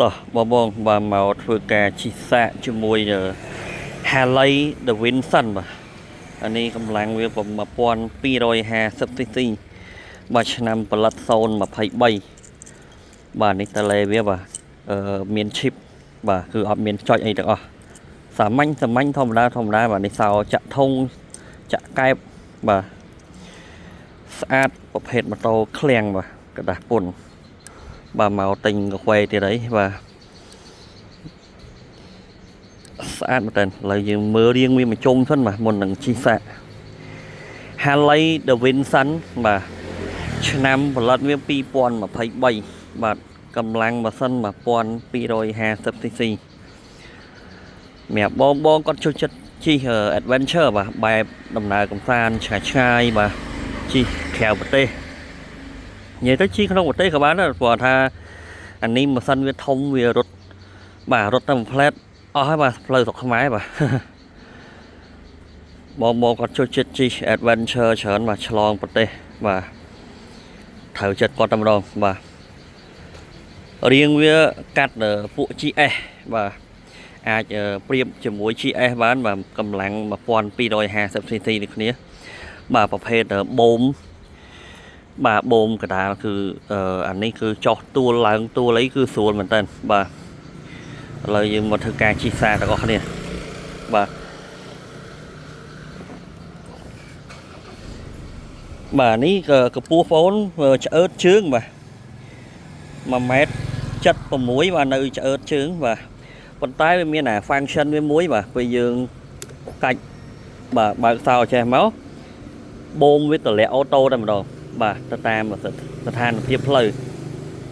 តោះបងបាទមកធ្វើការជិះសាកជាមួយ Harley Davidson បាទអានេះកម្លាំងវា1250cc បាទឆ្នាំផលិត023បាទនេះតលេវាបាទមាន chip បាទគឺអត់មានចុចអីទាំងអស់សាមញ្ញធម្មតាបាទនេះសោចាក់ធុងចាក់កែបបាទស្អាតប្រភេទម៉ូតូឃ្លាំងបាទกระดาษពុនបាទមកទិញកាហ្វេទៀតអីបាទស្អាតមែនតើឥឡូវយើងមើលរៀងវាមកជុំសិនបាទមុននឹងជិះសាក Harley Davidson បាទឆ្នាំផលិតវា2023បាទកម្លាំងម៉ាស៊ីន 1250cc សម្រាប់បងគាត់ចូលចិត្តជិះ adventure បាទបែបដំណើរកម្សាន្តឆ្ងាយបាទជិះក្រៅប្រទេសនិយាយទៅជិះក្នុងប្រទេសក៏បានដែរព្រោះថាអានេះម៉ាស៊ីនវាធំវារត់បាទរត់តាមផ្លែតអស់ហើយបាទផ្លូវស្រុកខ្មែរបាទបងគាត់ចូលចិត្តជិះ adventure ច្រើនបាទឆ្លងប្រទេសបាទត្រូវចិត្តគាត់តែម្ដងបាទរៀងវាកាត់ពួក GS បាទអាចប្រៀបជាមួយ GS បានបាទកម្លាំង 1250cc នេះគ្នាបាទប្រភេទបូមបាទបូមកដាលគឺអានេះគឺចោះទួលឡើងទួលអីគឺស្រួលមែនតើបាទឥឡូវយើងមកធ្វើការជិះសាទាំងអស់គ្នាបាទបាទនេះកម្ពស់បងឆ្អឺតជើងបាទ1.76 ម៉ែត្របាទនៅឆ្អឺតជើងបាទប៉ុន្តែវាមានអា function វាមួយបាទពេលយើងកាច់បាទបើកសោចេះមកបូមវាតម្លាក់អូតូតែម្ដងបាទទៅតាមស្ថានភាពផ្លូវ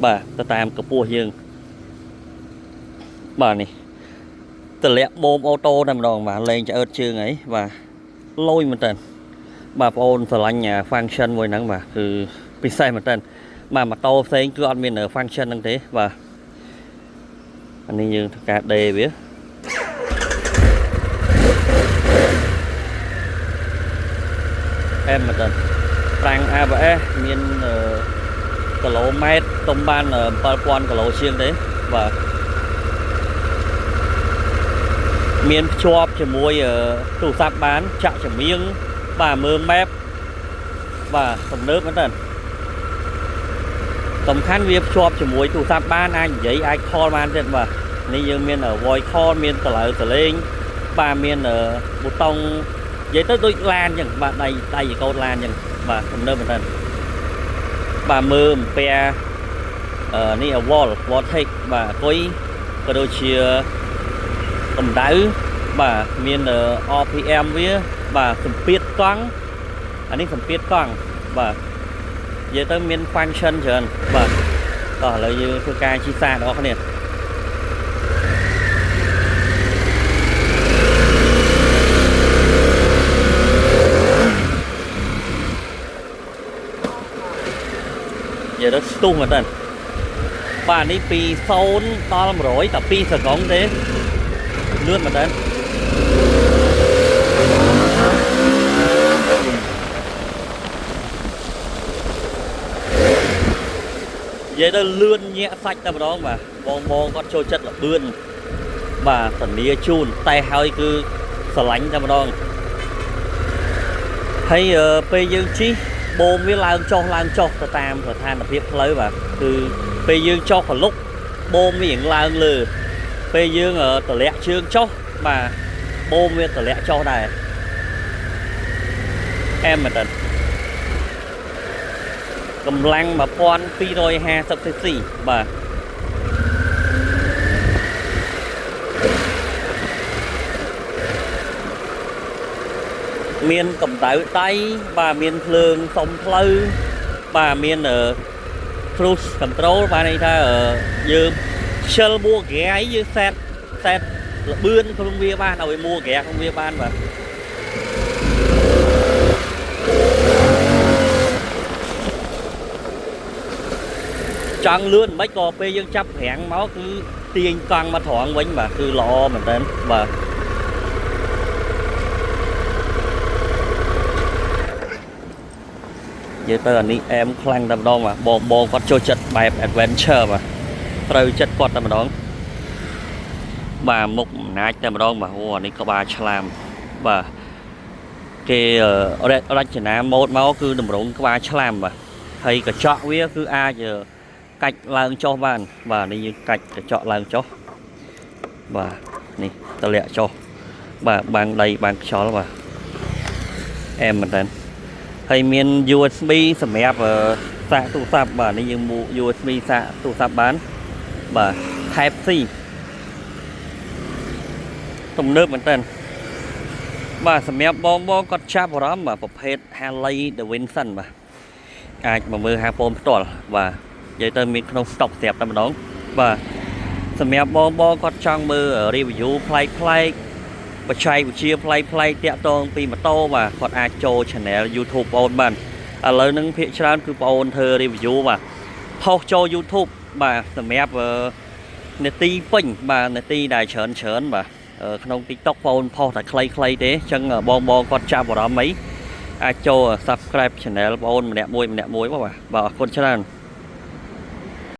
បាទទៅតាមកម្ពស់យើងបាទនេះតម្លាក់បូមអូតូតែម្ដងបាទលេងឆ្អឺតជើងអីបាទលយមែនតើបាទបងអូនស្រឡាញ់ function មួយហ្នឹងបាទគឺពិសេសមែនតើបាទម៉ូតូផ្សេងគឺអត់មាន function ហ្នឹងទេបាទអានេះយើងធ្វើការដេវាអែមមែនតើប្រាំង ABS មានគីឡូម៉ែត្រទំបាន7000គីឡូជាងទេបាទមានភ្ជាប់ជាមួយទូរស័ព្ទបានចាក់ចម្រៀងបាទមើល map បាទទំនើបមែនតើសំខាន់វាភ្ជាប់ជាមួយទូរស័ព្ទបានអាចនិយាយអាច call បានទៀតបាទនេះយើងមាន voice call មានតឡៅសលេងបាទមានប៊ូតុងនិយាយទៅដូចឡានអញ្ចឹងបាទដៃកោតឡានអញ្ចឹងបាទទំនើបមែនតើបាទមើលអំពែនេះ voltage បាទអគុយក៏ដូចជាកម្ដៅបាទមាន RPM វាបាទសម្ពាធកង់អានេះសម្ពាធកង់បាទនិយាយទៅមាន function ច្រើនបាទតោះឥឡូវយើងធ្វើការជិះសាកបងប្អូនគ្នានិយាយទៅស្ទុះមែនតើបាទនេះពី0ដល់100តែ2សកុងទេលឿនមែនតើនិយាយទៅលឿនញាក់សាច់តែម្ដងបាទបងគាត់ចូលចិត្តលបឿនបាទធានាជូនតែហើយគឺស្រឡាញ់តែម្ដងហើយពេលយើងជិះបូមវាឡើងចុះទៅតាមស្ថានភាពផ្លូវបាទគឺពេលយើងចុះកលុកបូមវាឡើងលើពេលយើងតម្លាក់ជើងចុះបាទបូមវាតម្លាក់ចុះដែរអែមមែនតើកម្លាំង 1250cc បាទមានកម្ដៅដៃបាទមានភ្លើងសុំផ្លូវបាទមានcruise control បាទន័យថាយើងខ្ជិលមួហ្គាយើងសេតលបឿនក្នុងវាបានឲ្យមួហ្គាក្នុងវាបានបាទចង់លឿនមិនក៏ពេលយើងចាប់ប្រាំងមកគឺទាញកង់មកត្រង់វិញបាទគឺល្អមែនតើបាទនិយាយទៅអានេះអែមខ្លាំងតែម្ដងបាទបងគាត់ចូលចិត្តបែប adventure បាទ ត្រូវចិត្តគាត់តែម្ដងបាទមុខអំណាចតែម្ដងបាទអូនេះក្បាលឆ្លាមបាទគេរចនាម៉ូដមកគឺតម្រង់ក្បាលឆ្លាមបាទហើយកញ្ចក់វាគឺអាចកាច់ឡើងចុះបានបាទនេះយើងកាច់កញ្ចក់ឡើងចុះបាទនេះតម្លាក់ចុះបាទបាំងដីបាំងខ្យល់បាទអែមមែនតើហើយមាន USB សម្រាប់សាកទូរស័ព្ទបាទនេះយើងមក USB សាកទូរស័ព្ទបានបាទ Type C ទំនើបមែនតើបាទសម្រាប់បងគាត់ចាប់អារម្មណ៍បាទប្រភេទ Harley Davidson បាទអាចមកមើលហាពណ៌ផ្ទាល់បាទនិយាយទៅមានក្នុង stock ស្រាប់តែម្ដងបាទសម្រាប់បងគាត់ចង់មើល review ប្លែកបច្ចេកវិទ្យាប្លែកតាក់ទងពីម៉ូតូបាទគាត់អាចចូល channel YouTube បងបានឥឡូវហ្នឹងភាគច្រើនគឺបងអូនធ្វើ review បាទផុសចូល YouTube បាទសម្រាប់នាទីពេញបាទនាទីដែលច្រើនបាទក្នុង TikTok បងអូនផុសតែខ្លីទេអញ្ចឹងបងគាត់ចាប់អារម្មណ៍អីអាចចូល subscribe channel បងអូនម្នាក់មួយបាទអរគុណច្រើន